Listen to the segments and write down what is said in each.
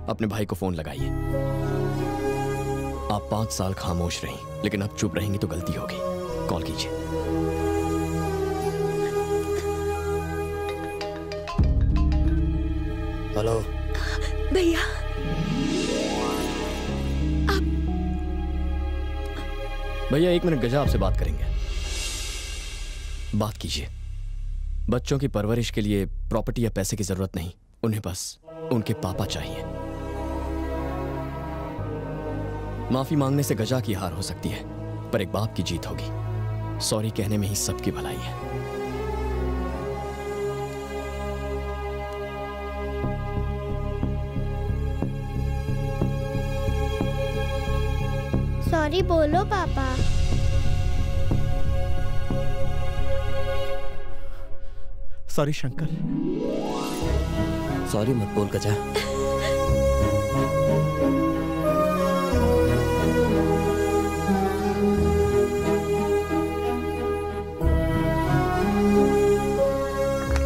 अपने भाई को फोन लगाइए। आप 5 साल खामोश रहीं, लेकिन अब चुप रहेंगी तो गलती होगी। कॉल कीजिए। हेलो भैया, भैया 1 मिनट गजा आपसे बात करेंगे। बात कीजिए। बच्चों की परवरिश के लिए प्रॉपर्टी या पैसे की जरूरत नहीं, उन्हें बस उनके पापा चाहिए। माफी मांगने से गजा की हार हो सकती है, पर एक बाप की जीत होगी। सॉरी कहने में ही सबकी भलाई है। सॉरी बोलो पापा। सॉरी शंकर। सॉरी मत बोल गजा।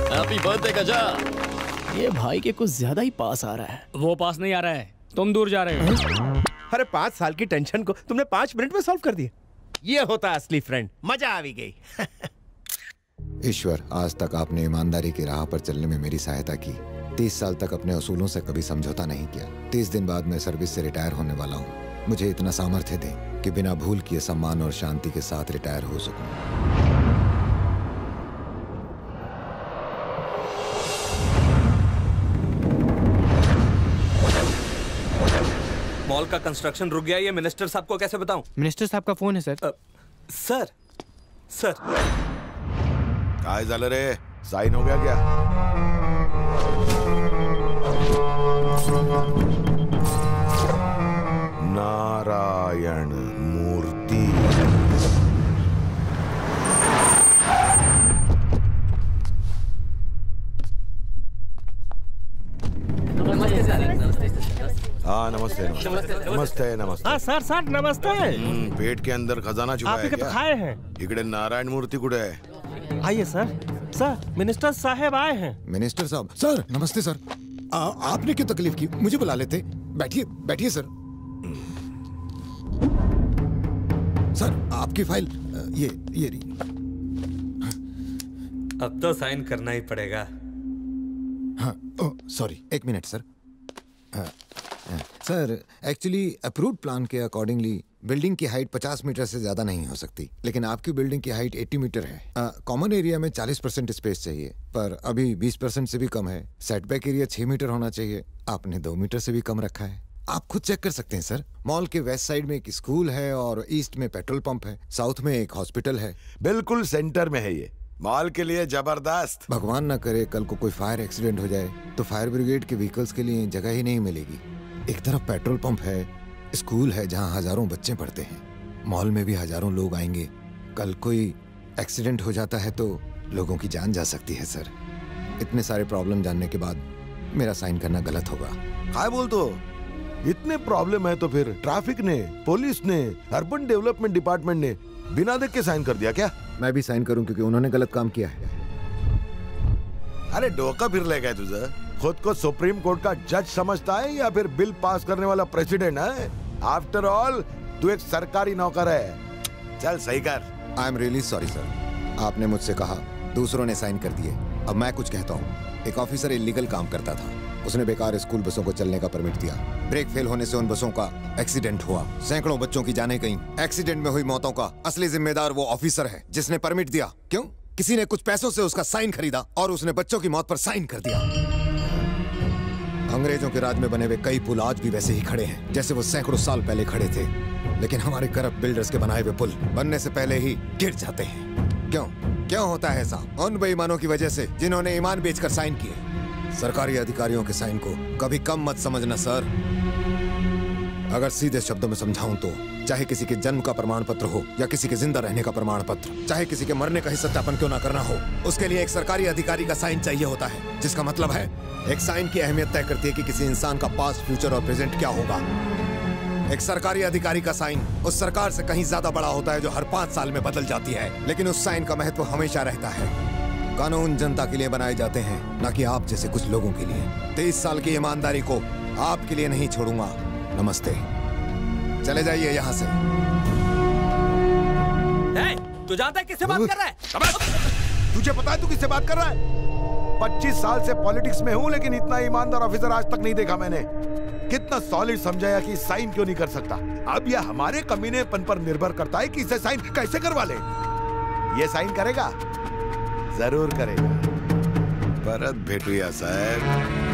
हैप्पी बर्थडे गजा। ये भाई के कुछ ज्यादा ही पास आ रहा है। वो पास नहीं आ रहा है, तुम दूर जा रहे हो। अरे 5 साल की टेंशन को तुमने 5 मिनट में सॉल्व कर दिया। ये होता असली फ्रेंड। मजा आ भी गई। ईश्वर, आज तक आपने ईमानदारी की राह पर चलने में मेरी सहायता की। 30 साल तक अपने असूलों से कभी समझौता नहीं किया। 30 दिन बाद मैं सर्विस से रिटायर होने वाला हूँ। मुझे इतना सामर्थ्य दें कि बिना भूल किए सम्मान और शांति के साथ रिटायर हो सकूं। मॉल का कंस्ट्रक्शन रुक गया, ये मिनिस्टर साहब को कैसे बताऊं? मिनिस्टर साहब का फोन है सर। सर काय झालं रे? साइन हो गया क्या? नारायण मूर्ति। हाँ नमस्ते नमस्ते नमस्ते। हाँ सर नमस्ते। पेट के अंदर खजाना छुपा है क्या? खाए हैं। इकडे नारायण मूर्ति कुठे आहे? आइए सर मिनिस्टर साहब आए हैं। मिनिस्टर साहब, सर नमस्ते सर। आपने क्यों तकलीफ की? मुझे बुला लेते। बैठिए बैठिए सर। सर आपकी फाइल ये रही। अब तो साइन करना ही पड़ेगा। हाँ sorry, 1 minute sir. Sir actually approved plan के अकॉर्डिंगली बिल्डिंग की हाइट 50 मीटर से ज्यादा नहीं हो सकती, लेकिन आपकी बिल्डिंग की हाइट 80 मीटर है। कॉमन एरिया में 40% स्पेस चाहिए, पर अभी 20% से भी कम है। सेटबैक एरिया 6 मीटर होना चाहिए, आपने 2 मीटर से भी कम रखा है। आप खुद चेक कर सकते हैं सर। मॉल के वेस्ट साइड में एक स्कूल है और ईस्ट में पेट्रोल पंप है, साउथ में एक हॉस्पिटल है। बिल्कुल सेंटर में है ये, मॉल के लिए जबरदस्त। भगवान न करे कल को कोई फायर एक्सीडेंट हो जाए तो फायर ब्रिगेड के व्हीकल्स के लिए जगह ही नहीं मिलेगी। एक तरफ पेट्रोल पंप है, स्कूल है जहां हजारों बच्चे पढ़ते हैं, मॉल में भी हजारों लोग आएंगे। कल कोई एक्सीडेंट हो जाता है तो लोगों की जान जा सकती है सर। इतने सारे प्रॉब्लम जानने के बाद मेरा साइन करना गलत होगा। काय बोलतो? इतने प्रॉब्लम है तो फिर ट्रैफिक ने, पुलिस ने, अर्बन डेवलपमेंट डिपार्टमेंट ने बिना देख के साइन कर दिया क्या? मैं भी साइन करूं क्योंकि उन्होंने गलत काम किया है। अरे डोका फिरले काय तुझं? खुद को सुप्रीम कोर्ट का जज समझता है या फिर बिल पास करने वाला प्रेसिडेंट है? आफ्टर ऑल तू एक सरकारी नौकर है। चल सही कर। I am really sorry sir. आपने मुझसे कहा, दूसरों ने साइन कर दिए, अब मैं कुछ कहता हूँ। एक ऑफिसर इलीगल काम करता था, उसने बेकार स्कूल बसों को चलने का परमिट दिया। ब्रेक फेल होने से उन बसों का एक्सीडेंट हुआ, सैकड़ों बच्चों की जानें गईं। एक्सीडेंट में हुई मौतों का असली जिम्मेदार वो ऑफिसर है जिसने परमिट दिया। क्यों? किसी ने कुछ पैसों से उसका साइन खरीदा और उसने बच्चों की मौत पर साइन कर दिया। अंग्रेजों के राज में बने हुए कई पुल आज भी वैसे ही खड़े हैं जैसे वो सैकड़ों साल पहले खड़े थे, लेकिन हमारे करप्ट बिल्डर्स के बनाए हुए पुल बनने से पहले ही गिर जाते हैं। क्यों होता है ऐसा? उन बेईमानों की वजह से जिन्होंने ईमान बेचकर साइन किए। सरकारी अधिकारियों के साइन को कभी कम मत समझना सर। अगर सीधे शब्दों में समझाऊं तो चाहे किसी के जन्म का प्रमाण पत्र हो या किसी के जिंदा रहने का प्रमाण पत्र, चाहे किसी के मरने का ही सत्यापन क्यों ना करना हो, उसके लिए एक सरकारी अधिकारी का साइन चाहिए होता है। जिसका मतलब है एक साइन की अहमियत तय करती है कि किसी इंसान का पास्ट, फ्यूचर और प्रेजेंट क्या होगा। एक सरकारी अधिकारी का साइन उस सरकार से कहीं ज्यादा बड़ा होता है जो हर 5 साल में बदल जाती है, लेकिन उस साइन का महत्व हमेशा रहता है। कानून जनता के लिए बनाए जाते हैं, न कि आप जैसे कुछ लोगों के लिए। 23 साल की ईमानदारी को आपके लिए नहीं छोड़ूंगा। नमस्ते, चले जाइए यहाँ से। तू जानता है किससे बात कर रहा है? तुझे पता है तू किससे बात कर रहा है? 25 साल से पॉलिटिक्स में हूं, लेकिन इतना ईमानदार ऑफिसर आज तक नहीं देखा मैंने। कितना सॉलिड समझाया कि साइन क्यों नहीं कर सकता। अब यह हमारे कमीनेपन पर निर्भर करता है कि इसे साइन कैसे करवा ले। ये साइन करेगा? जरूर करेगा। परत भेटूया साहब।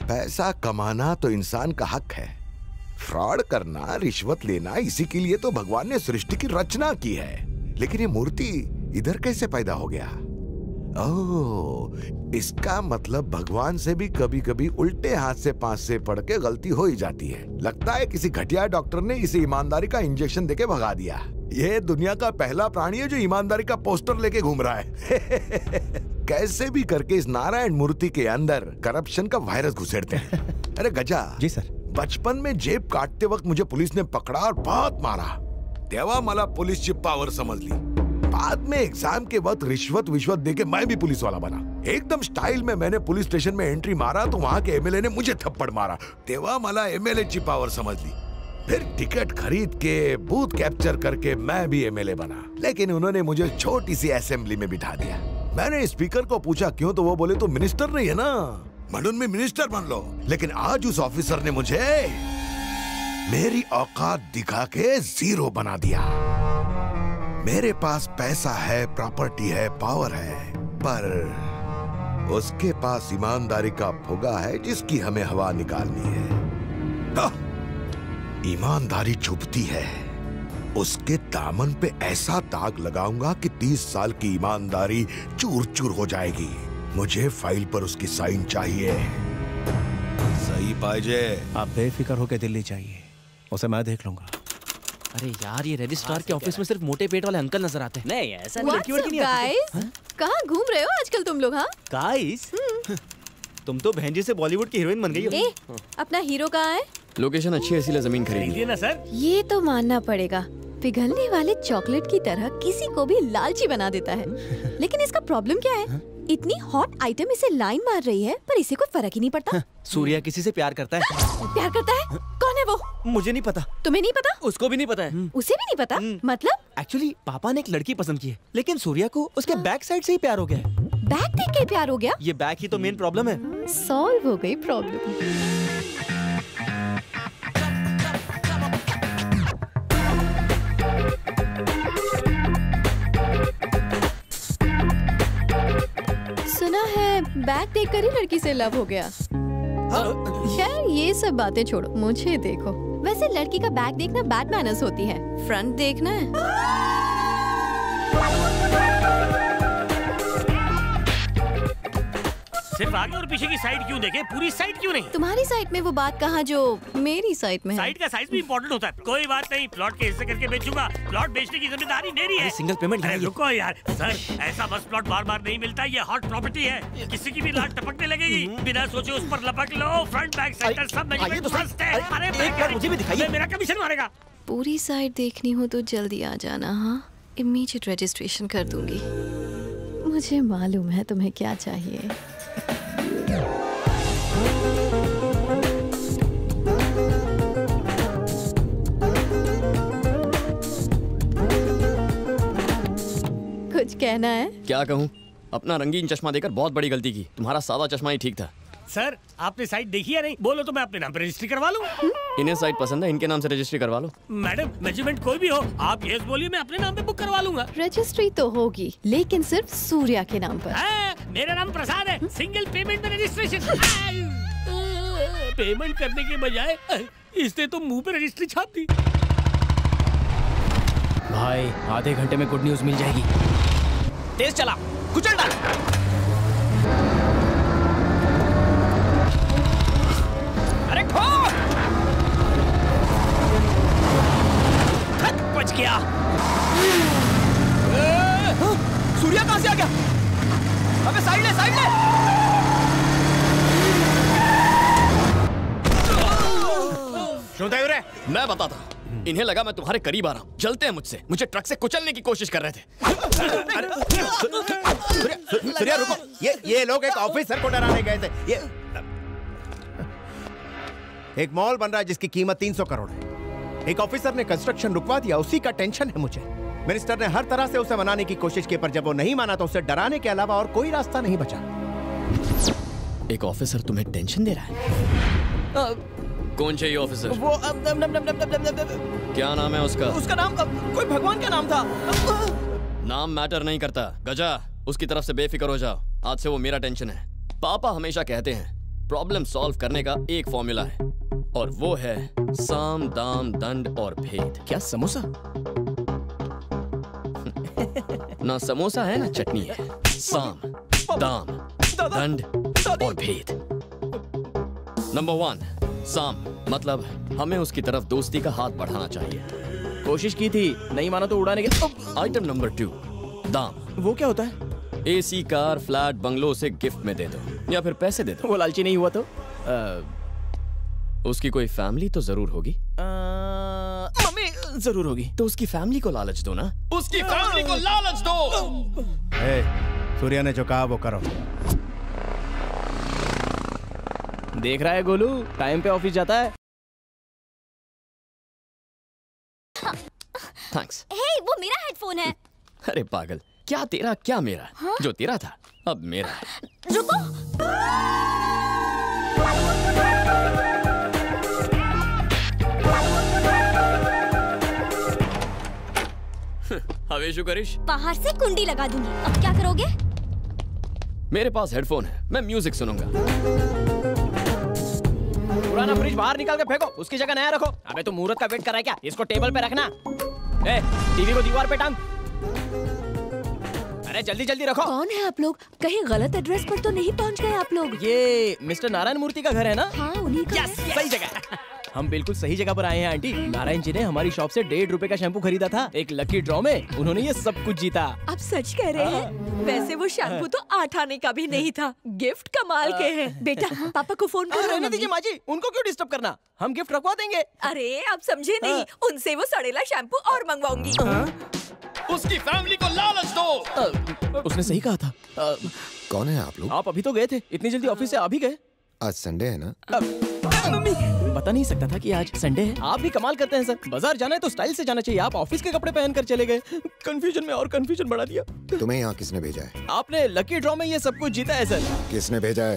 पैसा कमाना तो इंसान का हक है। फ्रॉड करना, रिश्वत लेना, इसी के लिए तो भगवान ने सृष्टि की रचना की है। लेकिन ये मूर्ति इधर कैसे पैदा हो गया? ओह, इसका मतलब भगवान से भी कभी कभी उल्टे हाथ से पांच से पढ़ के गलती हो ही जाती है। लगता है किसी घटिया डॉक्टर ने इसे ईमानदारी का इंजेक्शन देके भगा दिया। ये दुनिया का पहला प्राणी है जो ईमानदारी का पोस्टर लेके घूम रहा है। कैसे भी करके इस नारायण मूर्ति के अंदर करप्शन का वायरस घुसेड़ते हैं। अरे गजा जी सर। बचपन में जेब काटते वक्त मुझे पुलिस ने पकड़ा और बहुत मारा। तेव्हा मला पुलिसची पावर समझ ली। बाद में एग्जाम के वक्त रिश्वत विश्वत देके मैं भी पुलिस वाला बना। एकदम स्टाइल में मैंने पुलिस स्टेशन में एंट्री मारा तो वहां के एमएलए ने मुझे थप्पड़ मारा। तेव्हा मला एमएलए ची पावर समझ ली। फिर टिकट खरीद के बूथ कैप्चर करके मैं भी एमएलए बना। लेकिन उन्होंने मुझे छोटी सी असेंबली में बिठा दिया। मैंने स्पीकर को पूछा क्यों, तो वो बोले तो मिनिस्टर नहीं है ना, मडून में मिनिस्टर बन लो। लेकिन आज उस ऑफिसर ने मुझे मेरी औकात दिखा के जीरो बना दिया। मेरे पास पैसा है, प्रॉपर्टी है, पावर है, पर उसके पास ईमानदारी का फुगा है जिसकी हमें हवा निकालनी है। ईमानदारी चुभती है। उसके दामन पे ऐसा दाग लगाऊंगा कि 30 साल की ईमानदारी चूर चूर हो जाएगी। मुझे फाइल पर उसकी साइन चाहिए। सही पाइजे। आप बेफिक्र होकर दिल्ली जाइए, उसे मैं देख लूंगा। अरे यार, ये रजिस्ट्रार के ऑफिस में सिर्फ मोटे पेट वाले अंकल नजर आते हैं। नहीं ऐसा नहीं। लड़की वड़की नहीं आती। कहाँ घूम रहे हो आजकल तुम लोग? हाँ गाइस, तुम तो बहन जी से बॉलीवुड की हीरोइन बन गई हो। ए, अपना हीरो कहाँ है? लोकेशन अच्छी है इसीलिए जमीन खरीदी ना सर। ये तो मानना पड़ेगा, पिघलने वाले चॉकलेट की तरह किसी को भी लालची बना देता है। लेकिन इसका प्रॉब्लम क्या है? इतनी हॉट आइटम इसे लाइन मार रही है पर इसे कोई फर्क ही नहीं पड़ता। सूर्या किसी से प्यार करता है। प्यार करता है? कौन है वो? मुझे नहीं पता। तुम्हें नहीं पता? उसको भी नहीं पता है। उसे भी नहीं पता? मतलब? एक्चुअली पापा ने एक लड़की पसंद की है, लेकिन सूर्या को उसके बैक साइड से ही प्यार हो गया है। बैक देख के प्यार हो गया? ये बैक ही तो मेन प्रॉब्लम है। सॉल्व हो गई प्रॉब्लम। सुना है बैक देखकर ही लड़की से लव हो गया। खैर ये सब बातें छोड़ो, मुझे देखो। वैसे लड़की का बैक देखना बैड मैनर्स होती है, फ्रंट देखना है। सिर्फ आगे और पीछे की साइड क्यों देखे, पूरी साइड क्यों नहीं? तुम्हारी साइड में वो बात कहाँ जो मेरी साइड में है। साइड का साइज भी इम्पोर्टेंट होता है। कोई बात नहीं, प्लॉट के हिस्से करके बेचूंगा। प्लॉट बेचने की जिम्मेदारी मेरी है। सिंगल पेमेंट है। रुको यार सर, ऐसा बस प्लॉट बार बार नहीं मिलता। ये हॉट प्रॉपर्टी है, किसी की भी लाट टपकने लगेगी। बिना सोचे उस पर लपक लो। फ्रंट बैक सेंटर सब मेजरमेंट फर्स्ट है। अरे मुझे भी दिखाइए। मेरा कमीशन मारेगा। पूरी साइड देखनी हो तो जल्दी आ जाना। हाँ, इमीडिएट रजिस्ट्रेशन कर दूंगी। मुझे मालूम है तुम्हें क्या चाहिए। कुछ कहना है? क्या कहूँ, अपना रंगीन चश्मा देकर बहुत बड़ी गलती की। तुम्हारा सादा चश्मा ही ठीक था। सर आपने साइट देखी है नहीं? बोलो तो मैं अपने नाम पर रजिस्ट्री करवा लूँ। इन्हें साइट पसंद है, इनके नाम से रजिस्ट्री करवा लो। मैडम मेजरमेंट कोई भी हो, आप यस बोलिए, मैं अपने नाम पे बुक करवा लूंगा। रजिस्ट्री तो होगी, लेकिन सिर्फ सूर्या के नाम पर। मेरा नाम प्रसाद है। सिंगल पेमेंट में रजिस्ट्रेशन। पेमेंट करने के बजाय इसने तो मुंह पे रजिस्ट्री छाप दी। भाई आधे घंटे में गुड न्यूज मिल जाएगी। तेज चला, कुचल डाल। अरे ठोक! बच गया। सूर्या कहां से आ गया? अबे साइड ले, साइड ले। सुनता रे? मैं बताता हूँ। इन्हें लगा मैं तुम्हारे करीब आ रहा हूँ, जलते हैं मुझसे, मुझे ट्रक से कुचलने की कोशिश कर रहे थे। सूर्या रुको, ये लोग एक ऑफिसर को डराने गए थे। ये एक मॉल बन रहा है जिसकी कीमत 300 करोड़ है। एक ऑफिसर ने कंस्ट्रक्शन रुकवा दिया, उसी का टेंशन है मुझे। मिनिस्टर ने हर तरह से उसे मनाने की कोशिश की, पर जब वो नहीं माना तो उसे डराने के अलावा और कोई रास्ता नहीं बचा। एक ऑफिसर तुम्हें टेंशन दे रहा है? कौन चाहिए ऑफिसर? वो क्या नाम है उसका? उसका नाम कोई भगवान का नाम था। नाम मैटर नहीं करता। गजा, उसकी तरफ से बेफिक्र हो जाओ, आज से वो मेरा टेंशन है। पापा हमेशा कहते हैं प्रॉब्लम सॉल्व करने का एक फॉर्मूला है, और वो है साम दाम दंड और भेद। क्या समोसा? ना समोसा है ना चटनी है। साम दाम दंड और भेद। नंबर 1, साम मतलब हमें उसकी तरफ दोस्ती का हाथ बढ़ाना चाहिए। कोशिश की थी, नहीं माना तो उड़ाने के। आइटम नंबर 2, दाम। वो क्या होता है? एसी, कार, फ्लैट, बंगलो उसे गिफ्ट में दे दो या फिर पैसे दे दो। वो लालची नहीं हुआ तो? उसकी कोई फैमिली तो जरूर होगी। मम्मी जरूर होगी। तो उसकी फैमिली को लालच दो ना। उसकी फैमिली को लालच दो। सूर्या ने जो कहा वो करो। देख रहा है गोलू, टाइम पे ऑफिस जाता है। थैंक्स। हे, वो मेरा हेडफोन है। अरे पागल, क्या तेरा क्या मेरा? हाँ? जो तेरा था अब मेरा है। रुको। हवेशु करिश, बाहर से कुंडी लगा दूंगी। अब क्या करोगे? मेरे पास हेडफोन है, मैं म्यूजिक सुनूंगा। पुराना फ्रिज बाहर निकाल के फेंको, उसकी जगह नया रखो। अबे तू मुहूर्त का वेट कर रहा है क्या? इसको टेबल पे रखना। टीवी को दीवार पे टांग। अरे जल्दी जल्दी रखो। कौन है आप लोग? कहीं गलत एड्रेस पर तो नहीं पहुंच गए आप लोग? ये मिस्टर नारायण मूर्ति का घर है ना? हाँ, उन्हीं का। सही जगह। हम बिल्कुल सही जगह पर आए हैं आंटी। नारायण जी ने हमारी शॉप से 1.5 रुपए का शैम्पू खरीदा था। एक लकी ड्रॉ में उन्होंने ये सब कुछ जीता। आप सच कह रहे हैं? वैसे वो शैम्पू तो 8 आने का भी नहीं था। गिफ्ट कमाल के हैं। बेटा, पापा को फोन करो। रहने दीजिए माँ जी, उनको क्यों डिस्टर्ब करना? हम गिफ्ट रखवा देंगे। अरे आप समझे नहीं, उनसे वो सड़ेला शैम्पू और मंगवाऊंगी। उसकी फैमिली को लालच दो। उसने सही कहा था। कौन है आप लोग? आप अभी तो गए थे, इतनी जल्दी ऑफिस से आ भी गए? आज संडे है ना? पता नहीं सकता था कि आज संडे है। आप भी कमाल करते हैं सर। बाजार जाना है तो स्टाइल से जाना चाहिए। आप ऑफिस के कपड़े पहनकर चले गए। कंफ्यूजन में और कंफ्यूजन बढ़ा दिया। तुम्हें यहाँ किसने भेजा है? आपने लकी ड्रॉ में ये सब कुछ जीता है सर। किसने भेजा है?